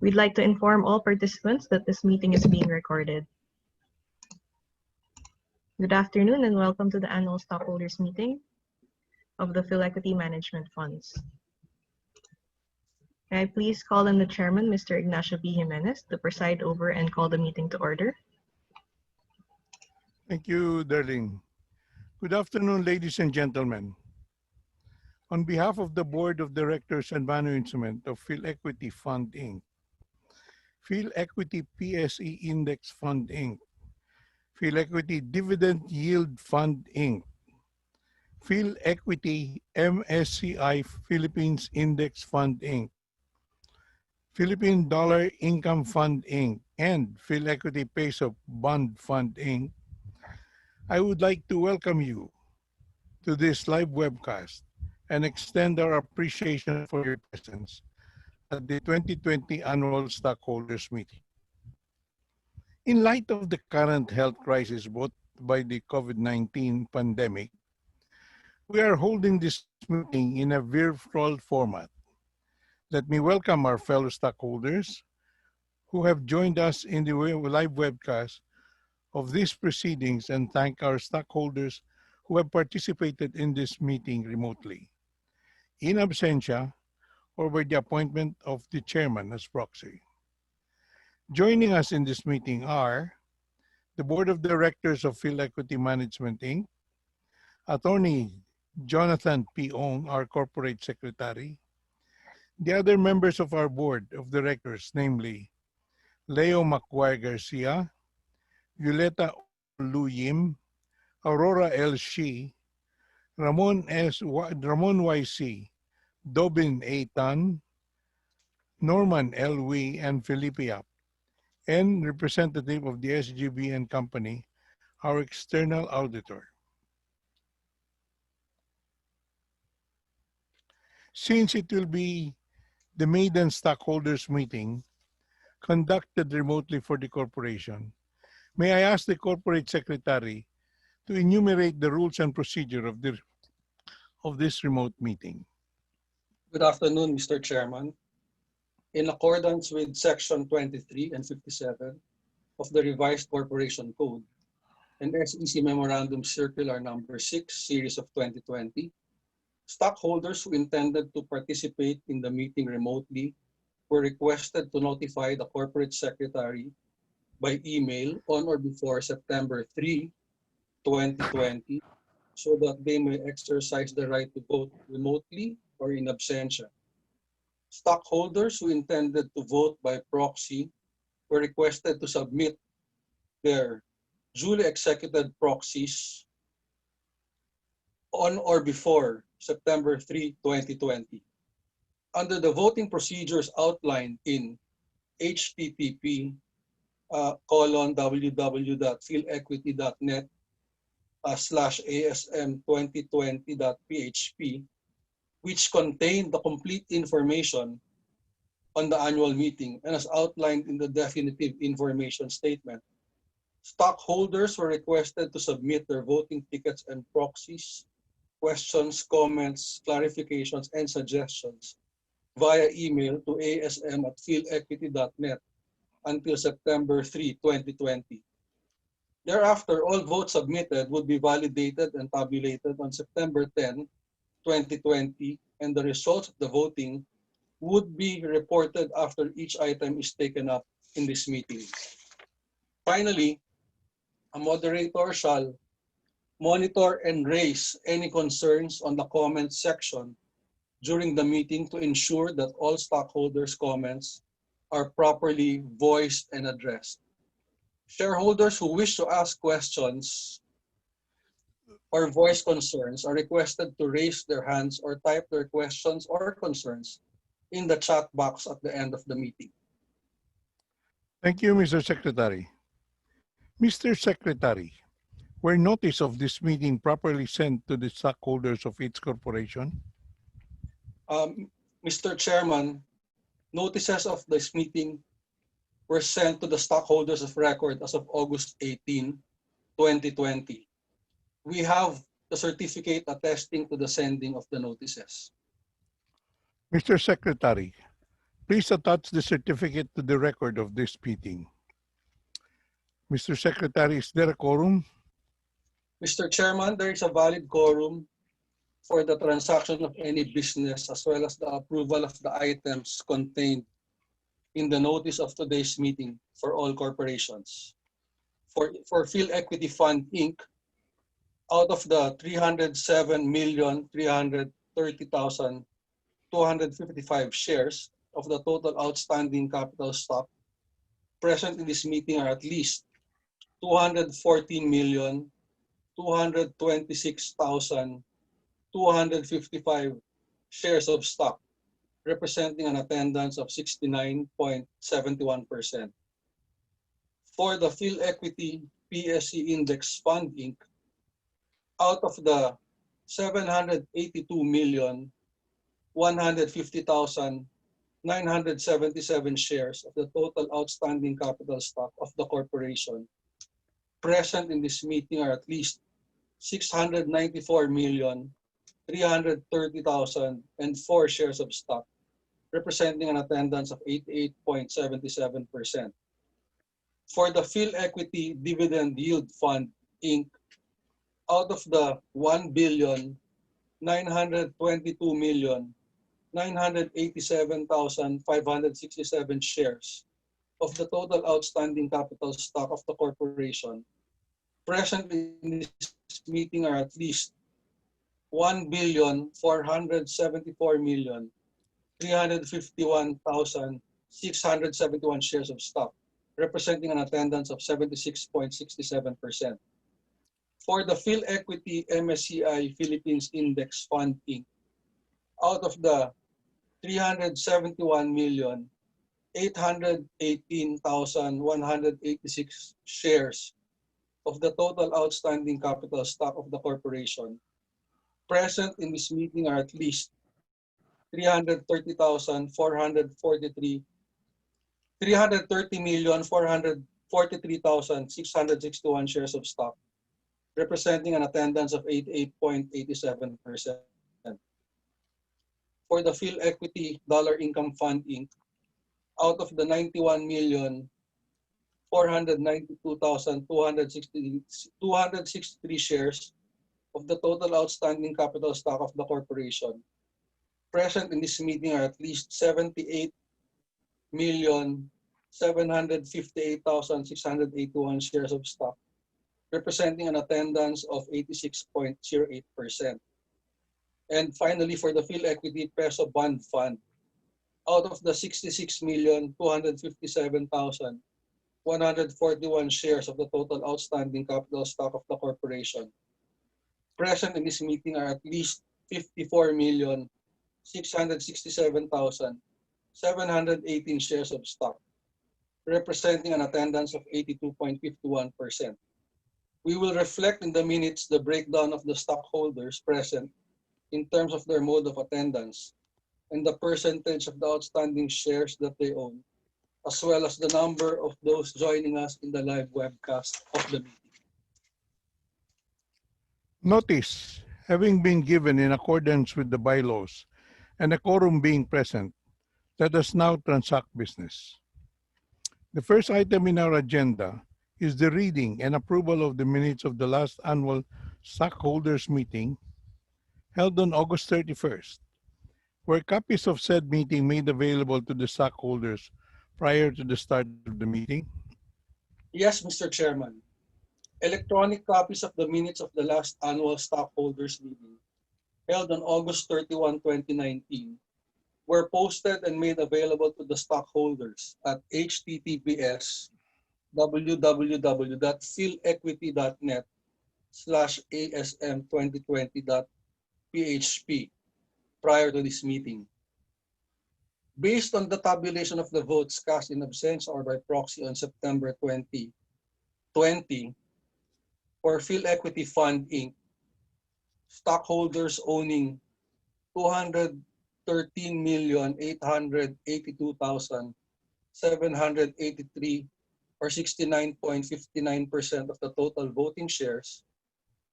We'd like to inform all participants that this meeting is being recorded. Good afternoon and welcome to the annual stockholders meeting of the Philequity Management Funds. Can I please call on the chairman, Mr. Ignacio B. Jimenez, to preside over and call the meeting to order? Thank you, Darlene. Good afternoon, ladies and gentlemen. On behalf of the Board of Directors and Management of Philequity Fund, Inc., Philequity PSE Index Fund, Inc., Philequity Dividend Yield Fund, Inc., Philequity MSCI Philippines Index Fund, Inc., Philippine Dollar Income Fund, Inc., and Philequity Peso Bond Fund, Inc., I would like to welcome you to this live webcast and extend our appreciation for your presence at the 2020 Annual Stockholders Meeting. In light of the current health crisis brought by the COVID-19 pandemic, we are holding this meeting in a virtual format. Let me welcome our fellow stockholders who have joined us in the live webcast of these proceedings and thank our stockholders who have participated in this meeting remotely, in absentia, or by the appointment of the chairman as proxy. Joining us in this meeting are the Board of Directors of Philequity Management, Inc., Attorney Jonathan P. Ong, our Corporate Secretary, the other members of our Board of Directors, namely Leo Macguire Garcia, Violeta Lu Yim, Aurora L. Shi, Ramon Y. C., Dobin A. Tan, Norman L. Wee, and Felipe Yap, and representative of the SGB and Company, our external auditor. Since it will be the maiden stockholders meeting conducted remotely for the corporation, may I ask the corporate secretary to enumerate the rules and procedure of this remote meeting. Good afternoon, Mr. Chairman. In accordance with Section 23 and 57 of the Revised Corporation Code and SEC Memorandum Circular Number 6, Series of 2020, stockholders who intended to participate in the meeting remotely were requested to notify the corporate secretary by email on or before September 3, 2020, so that they may exercise the right to vote remotely or in absentia. Stockholders who intended to vote by proxy were requested to submit their duly executed proxies on or before September 3, 2020. Under the voting procedures outlined in http://www.philequity.net/ASM2020.php, which contain the complete information on the annual meeting and as outlined in the definitive information statement, stockholders were requested to submit their voting tickets and proxies, questions, comments, clarifications, and suggestions via email to asm@philequity.net until September 3, 2020. Thereafter, all votes submitted would be validated and tabulated on September 10, 2020, and the results of the voting would be reported after each item is taken up in this meeting. Finally, a moderator shall monitor and raise any concerns on the comments section during the meeting to ensure that all stockholders' comments are properly voiced and addressed. Shareholders who wish to ask questions or voice concerns are requested to raise their hands or type their questions or concerns in the chat box at the end of the meeting. Thank you, Mr. Secretary. Mr. Secretary, were notice of this meeting properly sent to the stockholders of each corporation? Mr. Chairman, notices of this meeting were sent to the stockholders of record as of August 18, 2020. We have the certificate attesting to the sending of the notices. Mr. Secretary, Please attach the certificate to the record of this meeting. Mr. Secretary, is there a quorum? Mr. Chairman, there is a valid quorum for the transaction of any business as well as the approval of the items contained in the notice of today's meeting for all corporations. For Philequity Fund Inc., out of the 307,330,255 shares of the total outstanding capital stock present in this meeting are at least 214,226,255 shares of stock, representing an attendance of 69.71%. For the Philequity PSC Index Fund Inc., out of the 782,150,977 shares of the total outstanding capital stock of the corporation, present in this meeting are at least 694,330,004 shares of stock, representing an attendance of 88.77%. For the Philequity Dividend Yield Fund Inc., out of the 1,922,987,567 shares of the total outstanding capital stock of the corporation, present in this meeting are at least 1,474,351,671 shares of stock, representing an attendance of 76.67%. For the Philequity MSCI Philippines Index Fund Inc., out of the 371,818,186 shares of the total outstanding capital stock of the corporation, present in this meeting are at least 330,443,661 shares of stock, representing an attendance of 88.87%. For the Philequity Dollar Income Fund Inc., out of the 91,492,263 shares of the total outstanding capital stock of the corporation, present in this meeting are at least 78,758,681 shares of stock, representing an attendance of 86.08%. And finally, for the Philequity Peso Bond Fund, out of the 66,257,141 shares of the total outstanding capital stock of the corporation, present in this meeting are at least 54,667,718 shares of stock, representing an attendance of 82.51%. We will reflect in the minutes the breakdown of the stockholders present in terms of their mode of attendance and the percentage of the outstanding shares that they own, as well as the number of those joining us in the live webcast of the meeting. Notice having been given in accordance with the bylaws and a quorum being present, let us now transact business. The first item in our agenda is the reading and approval of the minutes of the last annual stockholders meeting held on August 31st, were copies of said meeting made available to the stockholders prior to the start of the meeting? Yes, Mr. Chairman. Electronic copies of the minutes of the last annual stockholders meeting held on August 31, 2019 were posted and made available to the stockholders at https://www.philequity.net/asm2020.php prior to this meeting. Based on the tabulation of the votes cast in absentia or by proxy on September 2020, for Philequity Fund Inc., stockholders owning 213,882,783 or 69.59% of the total voting shares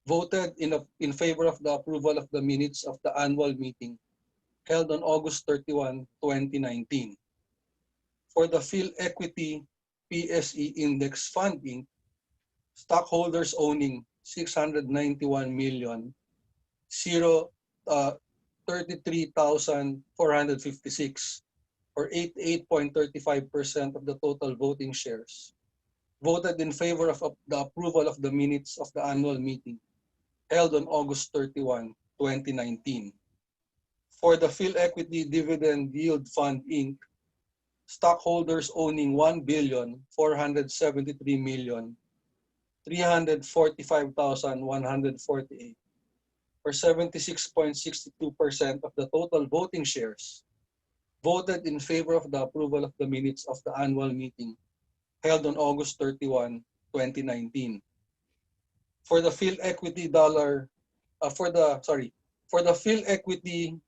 voted in favor of the approval of the minutes of the annual meeting held on August 31, 2019. For the Philequity PSE Index Fund Inc., stockholders owning 691 million 33,456 or 88.35% of the total voting shares voted in favor of the approval of the minutes of the annual meeting held on August 31, 2019. For the Philequity Dividend Yield Fund Inc., stockholders owning 1,473,345,148 or 76.62% of the total voting shares voted in favor of the approval of the minutes of the annual meeting held on August 31, 2019. For the Philequity for the Philequity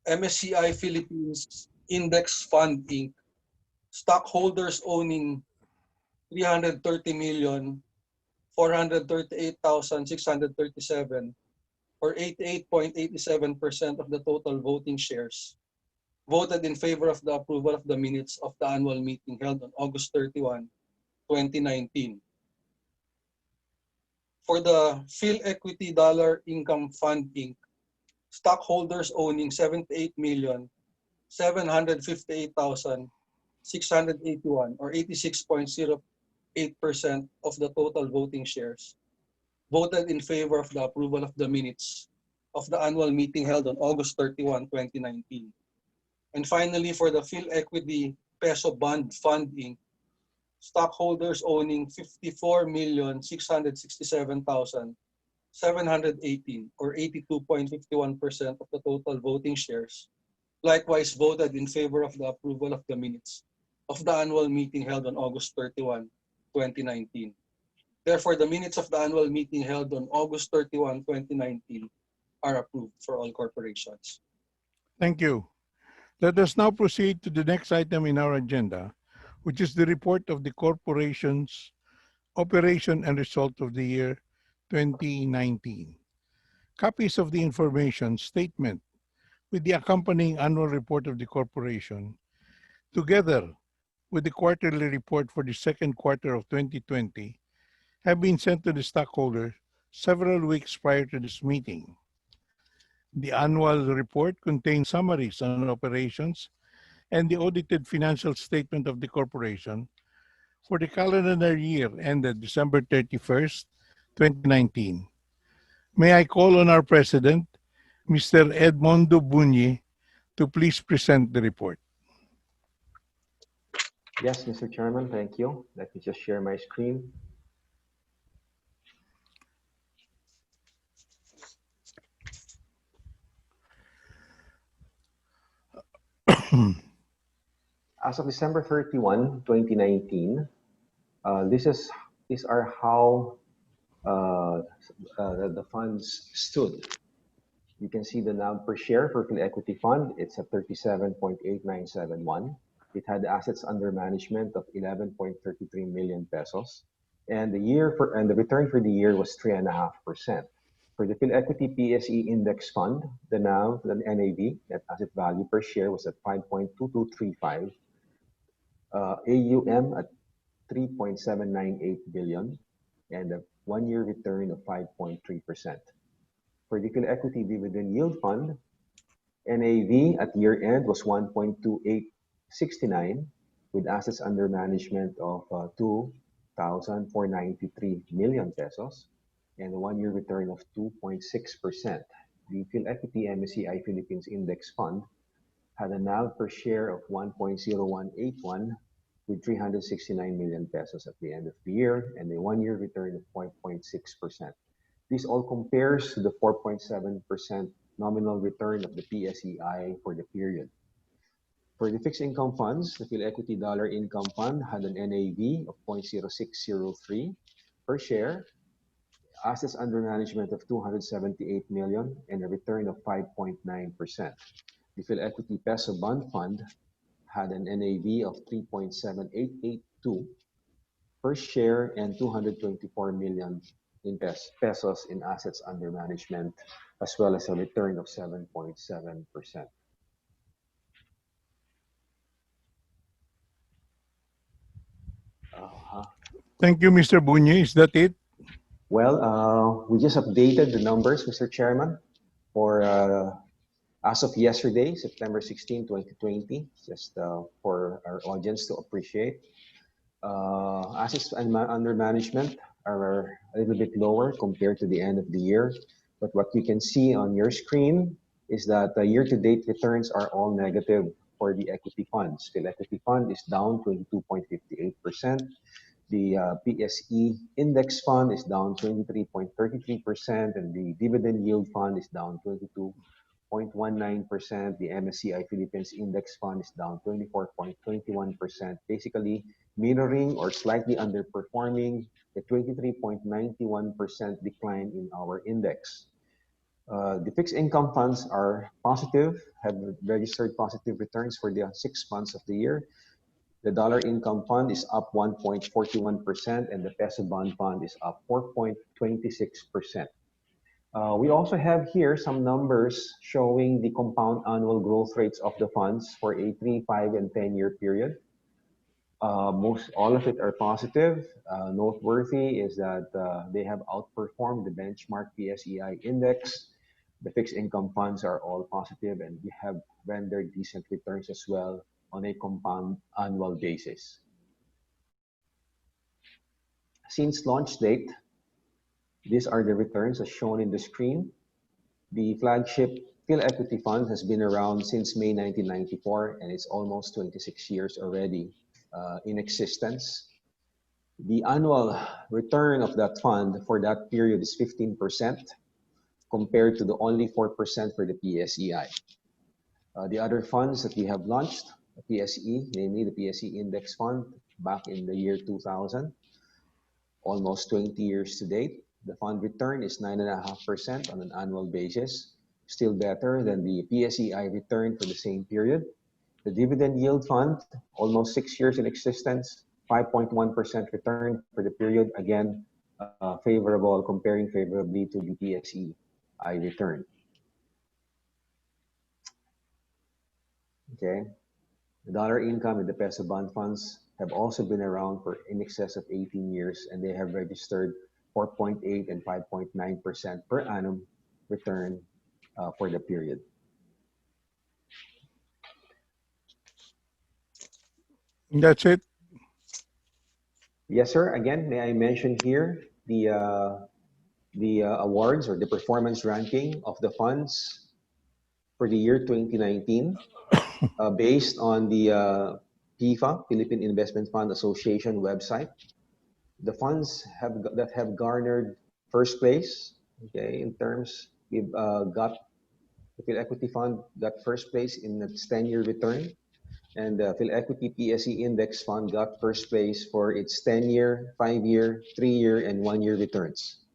MSCI Philippines Index Fund Inc., stockholders owning 330,438,637 or 88.87% of the total voting shares voted in favor of the approval of the minutes of the annual meeting held on August 31, 2019. For the Philequity Dollar Income Fund Inc., stockholders owning 78,758,681 or 86.08% of the total voting shares voted in favor of the approval of the minutes of the annual meeting held on August 31, 2019. And finally, for the Philequity Peso Bond Fund Inc., stockholders owning 54,667,718 or 82.51% of the total voting shares likewise voted in favor of the approval of the minutes of the annual meeting held on August 31, 2019. Therefore, the minutes of the annual meeting held on August 31, 2019 are approved for all corporations. Thank you. Let us now proceed to the next item in our agenda, which is the report of the corporation's operation and result of the year 2019. Copies of the information statement with the accompanying annual report of the corporation, together with the quarterly report for the second quarter of 2020, have been sent to the stockholders several weeks prior to this meeting. The annual report contains summaries on operations and the audited financial statement of the corporation for the calendar year ended December 31st, 2019. May I call on our President, Mr. Edmondo Bunye, to please present the report. Yes, Mr. Chairman, thank you. Let me just share my screen. As of December 31, 2019, these are how the funds stood. You can see the NAV per share for Philequity Fund. It's at 37.8971. It had assets under management of 11.33 million pesos. And the return for the year was 3.5%. For the Philequity PSE Index Fund, the NAV, the NAV, net asset value per share, was at 5.2235. AUM at 3.798 billion, and a one-year return of 5.3%. For the Philequity Dividend Yield Fund, NAV at year-end was 1.2869 with assets under management of 2,493 million pesos and a one-year return of 2.6%. The Philequity MSCI Philippines Index Fund had a NAV per share of 1.0181 with 369 million pesos at the end of the year and a one-year return of 0.6%. This all compares to the 4.7% nominal return of the PSEI for the period. For the fixed income funds, the Philequity Dollar Income Fund had an NAV of 0.0603 per share, assets under management of 278 million, and a return of 5.9%. The Philequity Peso Bond Fund had an NAV of 3.7882 per share and 224 million in pesos in assets under management, as well as a return of 7.7%. Thank you, Mr. Bunye. Is that it? Well, we just updated the numbers, Mr. Chairman, for as of yesterday, September 16, 2020, just for our audience to appreciate. Assets under management are a little bit lower compared to the end of the year. But what you can see on your screen is that the year-to-date returns are all negative for the equity funds. The equity fund is down 22.58%. The PSE index fund is down 23.33%, and the dividend yield fund is down 22.19%. The MSCI Philippines Index Fund is down 24.21%, basically mirroring or slightly underperforming the 23.91% decline in our index. The fixed income funds are positive, have registered positive returns for the 6 months of the year. The dollar income fund is up 1.41%, and the peso bond fund is up 4.26%. We also have here some numbers showing the compound annual growth rates of the funds for a 3, 5, and 10-year period. All of it are positive. Noteworthy is that they have outperformed the benchmark PSEI index. The fixed income funds are all positive, and we have rendered decent returns as well on a compound annual basis. Since launch date, these are the returns as shown in the screen. The flagship Philequity Fund has been around since May 1994, and it's almost 26 years already in existence. The annual return of that fund for that period is 15%, compared to the only 4% for the PSEI. The other funds that we have launched, the PSE, namely the PSE Index Fund, back in the year 2000, almost 20 years to date. The fund return is 9.5% on an annual basis, still better than the PSEI return for the same period. The dividend yield fund, almost 6 years in existence, 5.1% return for the period, again, favorable, comparing favorably to the PSEI return. Okay, the dollar income and the peso bond funds have also been around for in excess of 18 years, and they have registered 4.8 and 5.9% per annum return for the period. That's it. Yes, sir. Again, may I mention here the awards or the performance ranking of the funds for the year 2019, based on the PIFA, Philippine Investment Fund Association website. The funds that have garnered first place, okay, in terms, we've got the Philequity Fund got first place in its 10-year return, and the Philequity PSE Index Fund got first place for its 10-year, 5-year, 3-year, and 1-year returns.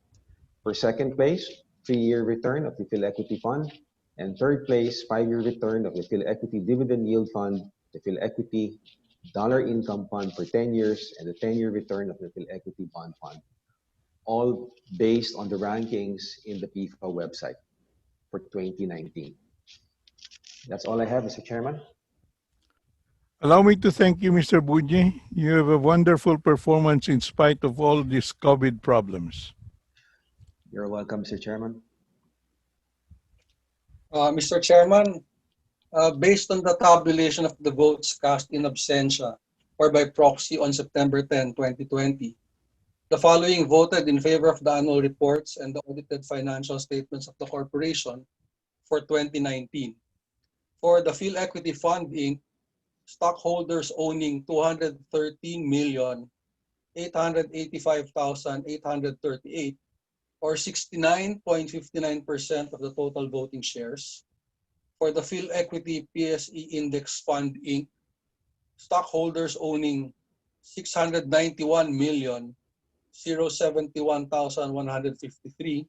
For second place, 3-year return of the Philequity Fund, and third place, 5-year return of the Philequity Dividend Yield Fund, the Philequity Dollar Income Fund for 10 years, and the 10-year return of the Philequity Bond Fund, all based on the rankings in the PIFA website for 2019. That's all I have, Mr. Chairman. Allow me to thank you, Mr. Bunye. You have a wonderful performance in spite of all these COVID problems. You're welcome, Mr. Chairman. Mr. Chairman, based on the tabulation of the votes cast in absentia or by proxy on September 10, 2020, the following voted in favor of the annual reports and the audited financial statements of the corporation for 2019. For the Philequity Fund, Inc., stockholders owning 213,885,838, or 69.59% of the total voting shares. For the Philequity PSE Index Fund, Inc., stockholders owning 691,071,153,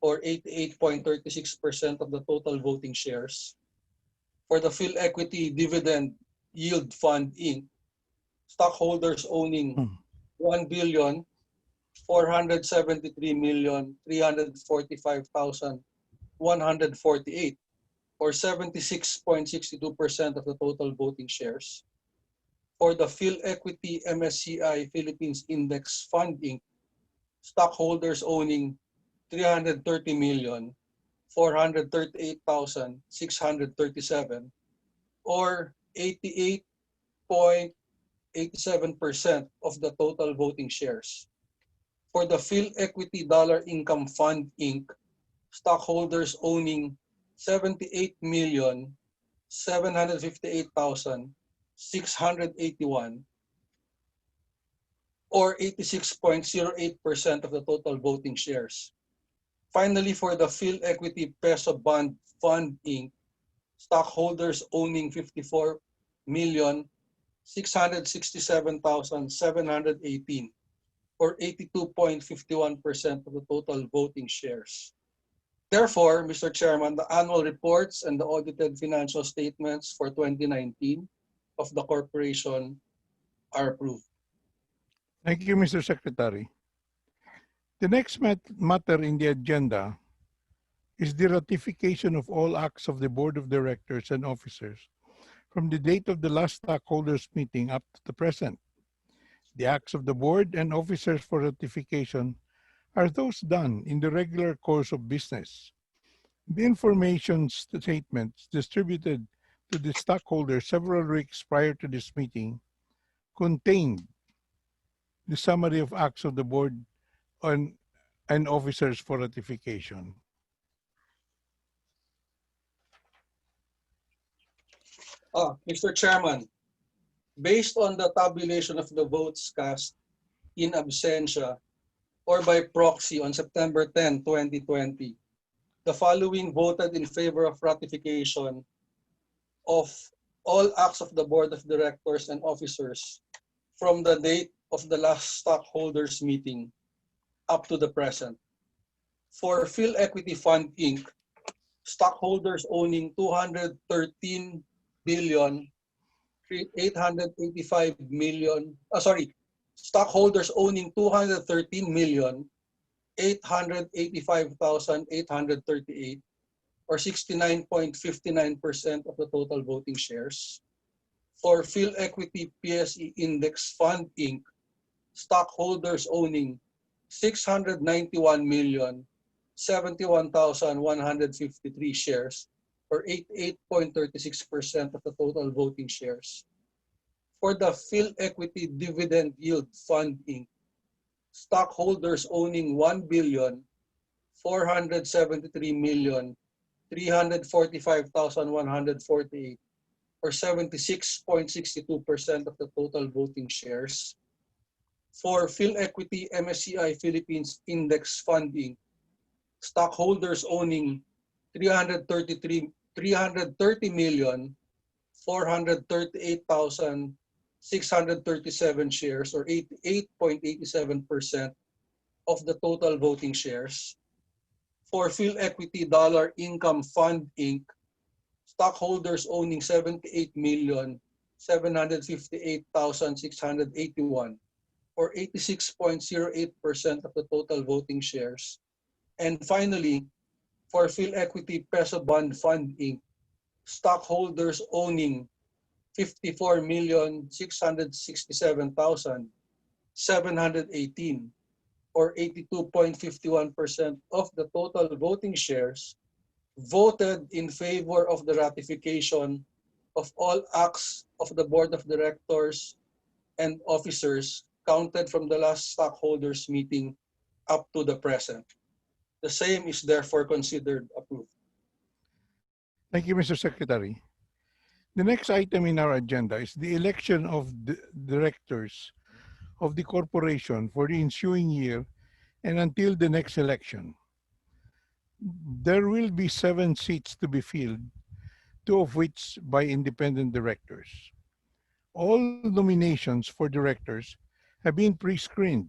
or 88.36% of the total voting shares. For the Philequity Dividend Yield Fund, Inc., stockholders owning 1,473,345,148, or 76.62% of the total voting shares. For the Philequity MSCI Philippines Index Fund Inc., stockholders owning 330,438,637 or 88.87% of the total voting shares. For the Philequity Dollar Income Fund Inc., stockholders owning 78,758,681 or 86.08% of the total voting shares. Finally, for the Philequity Peso Bond Fund Inc., stockholders owning 54,667,718 or 82.51% of the total voting shares. Therefore, Mr. Chairman, the annual reports and the audited financial statements for 2019 of the corporation are approved. Thank you, Mr. Secretary. The next matter in the agenda is the ratification of all acts of the Board of Directors and officers from the date of the last stockholders meeting up to the present. The acts of the Board and officers for ratification are those done in the regular course of business. The information statements distributed to the stockholders several weeks prior to this meeting contained the summary of acts of the Board and officers for ratification. Mr. Chairman, based on the tabulation of the votes cast in absentia or by proxy on September 10, 2020, the following voted in favor of ratification of all acts of the Board of Directors and officers from the date of the last stockholders meeting up to the present. For Philequity Fund Inc., stockholders owning 213 billion 885 million, stockholders owning 213,885,838 or 69.59% of the total voting shares. For Philequity PSE Index Fund Inc., stockholders owning 691,071,153 shares or 88.36% of the total voting shares. For the Philequity Dividend Yield Fund Inc., stockholders owning 1,473,345,148 or 76.62% of the total voting shares. For Philequity MSCI Philippines Index Fund Inc., stockholders owning 330,438,637 shares or 88.87% of the total voting shares. For Philequity Dollar Income Fund Inc., stockholders owning 78,758,681 or 86.08% of the total voting shares. And finally, for Philequity Peso Bond Fund Inc., stockholders owning 54,667,718 or 82.51% of the total voting shares voted in favor of the ratification of all acts of the Board of Directors and officers counted from the last stockholders meeting up to the present. The same is therefore considered approved. Thank you, Mr. Secretary. The next item in our agenda is the election of the directors of the corporation for the ensuing year and until the next election. There will be 7 seats to be filled, 2 of which by independent directors. All nominations for directors have been pre-screened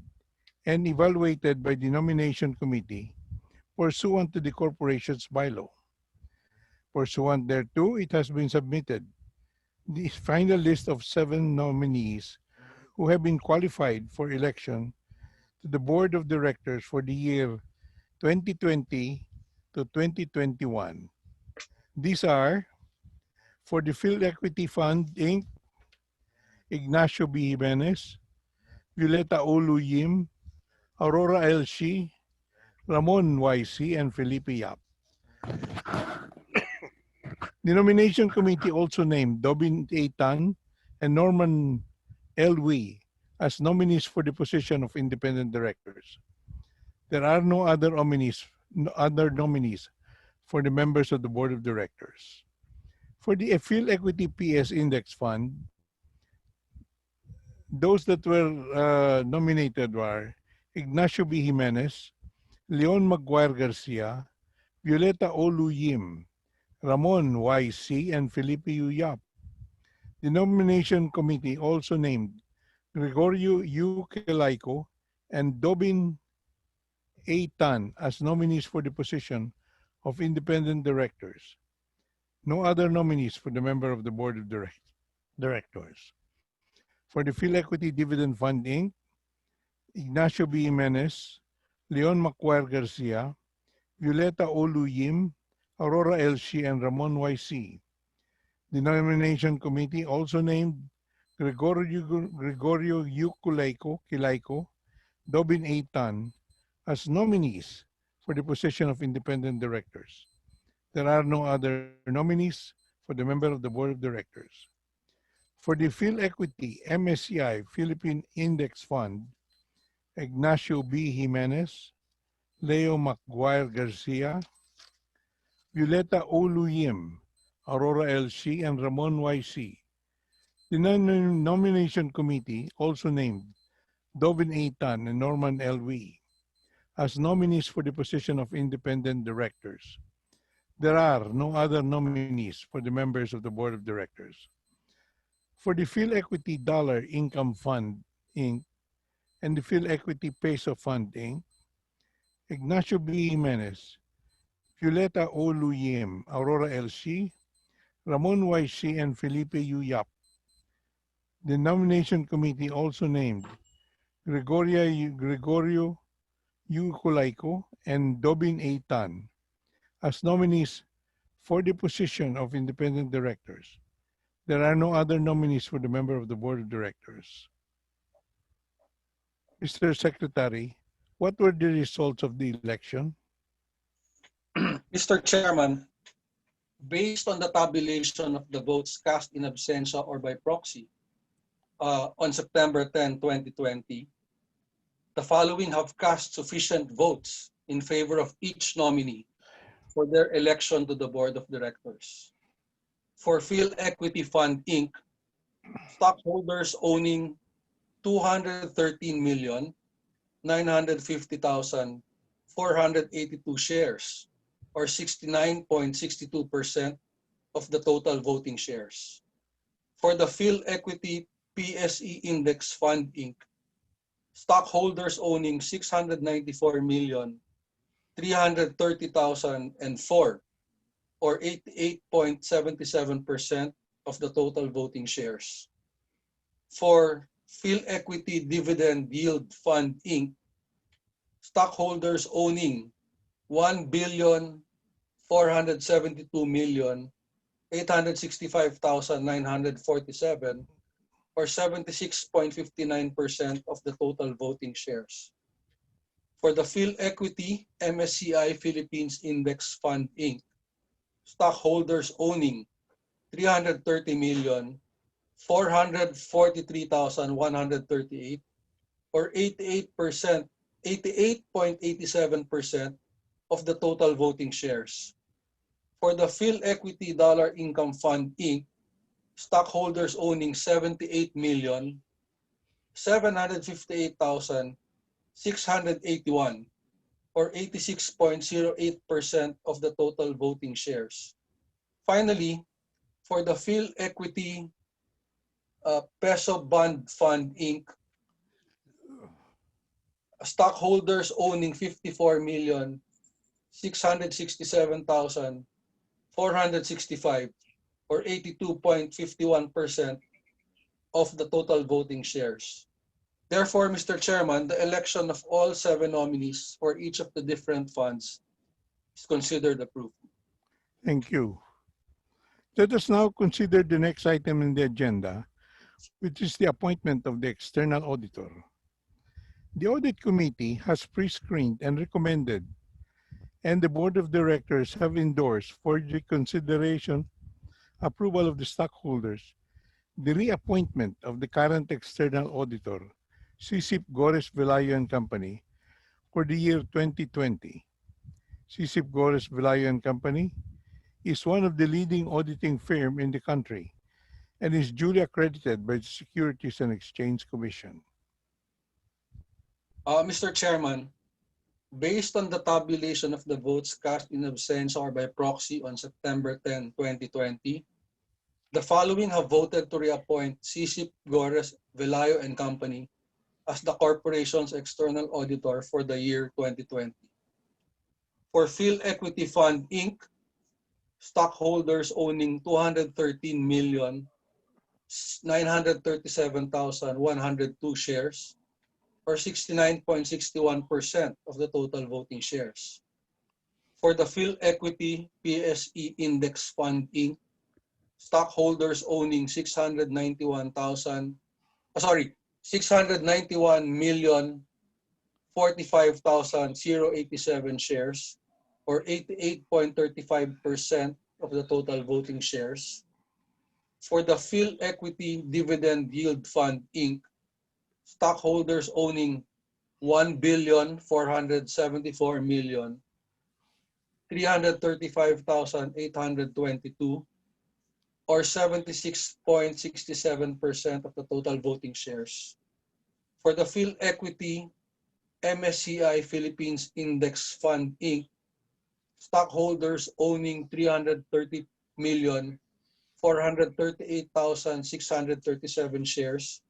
and evaluated by the nomination committee pursuant to the corporation's bylaw. Pursuant thereto, it has been submitted the final list of 7 nominees who have been qualified for election to the Board of Directors for the year 2020 to 2021. These are for the Philequity Fund Inc., Ignacio B. Jimenez, Violeta Olu Yim, Aurora L. Shi, Ramon Y.C., and Felipe Yap. The nomination committee also named Dobin A. Tan and Norman L. Wee as nominees for the position of independent directors. There are no other nominees for the members of the board of directors. For the Philequity PS Index Fund, those that were nominated were Ignacio B. Jimenez, Leon Maguire Garcia, Violeta Olu Yim, Ramon Y.C., and Felipe Yap. The nomination committee also named Gregorio U. Kelaico and Dobin A. Tan as nominees for the position of independent directors. No other nominees for the member of the board of directors. For the Philequity Dividend Fund Inc., Ignacio B. Jimenez, Leon Macuar Garcia, Violeta Olu Yim, Aurora L. Shi, and Ramon Y.C. The nomination committee also named Gregorio U. Kilaico, Dobin A. Tan as nominees for the position of independent directors. There are no other nominees for the member of the board of directors. For the Philequity MSCI Philippine Index Fund, Ignacio B. Jimenez, Leo Maguire Garcia, Violeta Olu Yim, Aurora L. Shi, and Ramon Y.C. The nomination committee also named Dobin A. Tan and Norman L. Wee as nominees for the position of independent directors. There are no other nominees for the members of the board of directors. For the Philequity Dollar Income Fund, Inc., and the Philequity Peso Fund, Inc., Ignacio B. Jimenez, Violeta Olu Yim, Aurora L. Shi, Ramon Y.C., and Felipe Yap. The nomination committee also named Gregorio U. Kulaico and Dobin A. Tan as nominees for the position of independent directors. There are no other nominees for the member of the board of directors. Mr. Secretary, what were the results of the election? Mr. Chairman, based on the tabulation of the votes cast in absentia or by proxy on September 10, 2020, the following have cast sufficient votes in favor of each nominee for their election to the board of directors. For Philequity Fund Inc., stockholders owning 213,950,482 shares, or 69.62% of the total voting shares. For the Philequity PSE Index Fund Inc., stockholders owning 694,330,004, or 88.77% of the total voting shares. For Philequity Dividend Yield Fund Inc., stockholders owning 1,472,865,947, or 76.59% of the total voting shares. For the Philequity MSCI Philippines Index Fund Inc., stockholders owning 330,443,138, or 88.87% of the total voting shares. For the Philequity Dollar Income Fund Inc., stockholders owning 78,758,681, or 86.08% of the total voting shares. Finally, for the Philequity Peso Bond Fund Inc., stockholders owning 54,667,465, or 82.51% of the total voting shares. Therefore, Mr. Chairman, the election of all 7 nominees for each of the different funds is considered approved. Thank you. Let us now consider the next item in the agenda, which is the appointment of the external auditor. The audit committee has pre-screened and recommended, and the board of directors have endorsed for the consideration approval of the stockholders the reappointment of the current external auditor, CISIP Gores Velayo and Company, for the year 2020. CISIP Gores Velayo and Company is one of the leading auditing firm in the country and is duly accredited by the Securities and Exchange Commission. Mr. Chairman, based on the tabulation of the votes cast in absentia or by proxy on September 10, 2020, the following have voted to reappoint CISIP Gores Velayo and Company as the corporation's external auditor for the year 2020. For Philequity Fund Inc., stockholders owning 213,937,102 shares, or 69.61% of the total voting shares. For the Philequity PSE Index Fund Inc., stockholders owning 691,045,087 shares, or 88.35% of the total voting shares. For the Philequity Dividend Yield Fund Inc., stockholders owning 1,474,335,822, or 76.67% of the total voting shares. For the Philequity MSCI Philippines Index Fund Inc., stockholders owning 330,438,637 shares,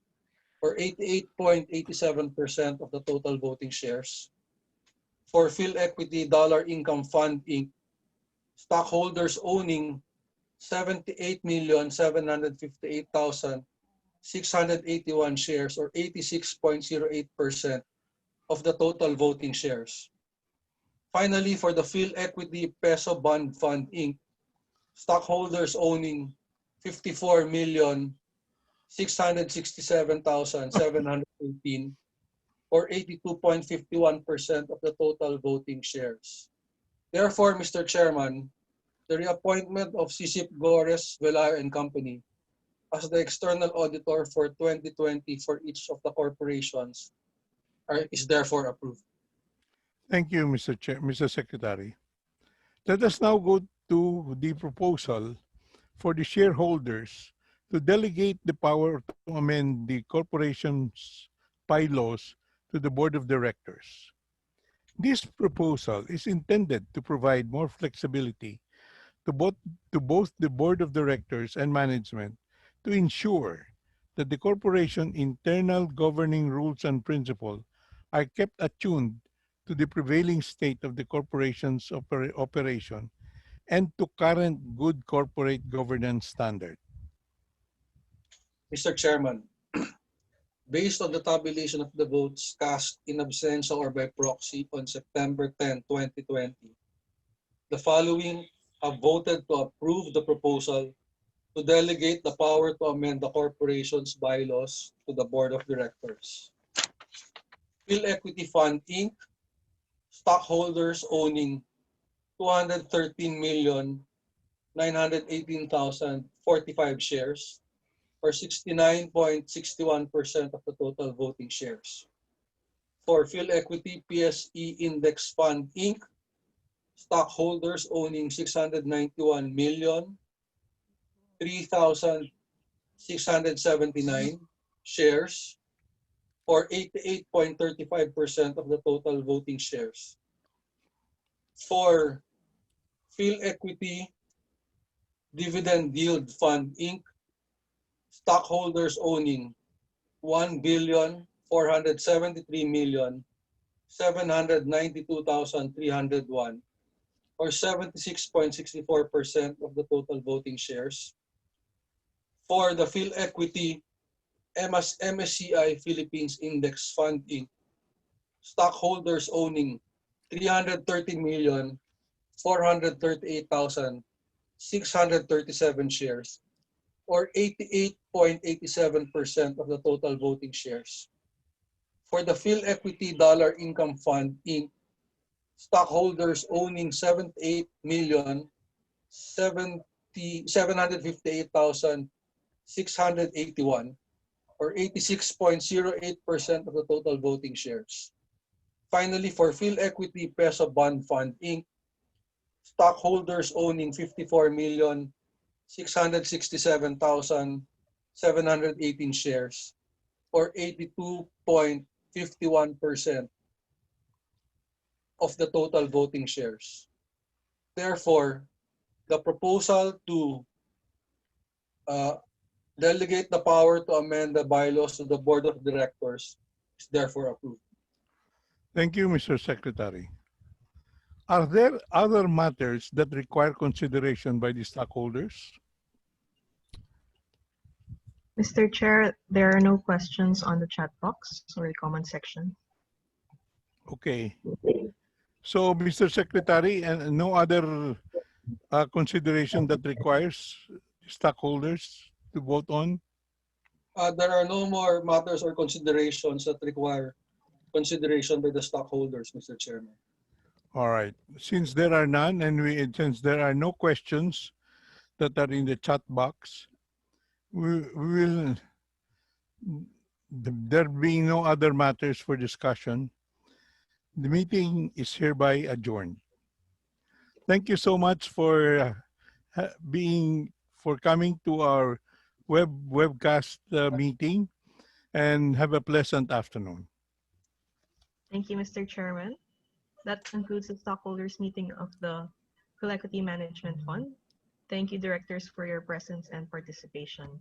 or 88.87% of the total voting shares. For Philequity Dollar Income Fund Inc., stockholders owning 78,758,681 shares, or 86.08% of the total voting shares. Finally, for the Philequity Peso Bond Fund Inc., stockholders owning 54,667,718, or 82.51% of the total voting shares. Therefore, Mr. Chairman, the reappointment of CISIP Gores Velayo and Company as the external auditor for 2020 for each of the corporations is therefore approved. Thank you, Mr. Secretary. Let us now go to the proposal for the shareholders to delegate the power to amend the corporation's bylaws to the board of directors. This proposal is intended to provide more flexibility to both the board of directors and management to ensure that the corporation internal governing rules and principles are kept attuned to the prevailing state of the corporation's operation and to current good corporate governance standard. Mr. Chairman, based on the tabulation of the votes cast in absentia or by proxy on September 10, 2020, the following have voted to approve the proposal to delegate the power to amend the corporation's bylaws to the board of directors. Philequity Fund Inc., stockholders owning 213,918,045 shares, or 69.61% of the total voting shares. For Philequity PSE Index Fund Inc., stockholders owning 691,003,679 shares, or 88.35% of the total voting shares. For Philequity Dividend Yield Fund Inc., stockholders owning 1,473,792,301, or 76.64% of the total voting shares. For the Philequity MSCI Philippines Index Fund Inc., stockholders owning 330,438,637 shares, or 88.87% of the total voting shares. For the Philequity Dollar Income Fund, Inc., stockholders owning 78,758,681 or 86.08% of the total voting shares. Finally, for Philequity Peso Bond Fund, Inc., stockholders owning 54,667,718 shares or 82.51% of the total voting shares. Therefore, the proposal to delegate the power to amend the bylaws to the Board of Directors is therefore approved. Thank you, Mr. Secretary. Are there other matters that require consideration by the stockholders? Mr. Chair, there are no questions on the chat box or the comment section. Okay. So, Mr. Secretary, and no other consideration that requires stockholders to vote on? There are no more matters or considerations that require consideration by the stockholders, Mr. Chairman. All right. Since there are none and since there are no questions that are in the chat box, we will, there being no other matters for discussion, the meeting is hereby adjourned. Thank you so much for coming to our webcast meeting, and have a pleasant afternoon. Thank you, Mr. Chairman. That concludes the stockholders meeting of the Philequity Management Fund. Thank you, directors, for your presence and participation.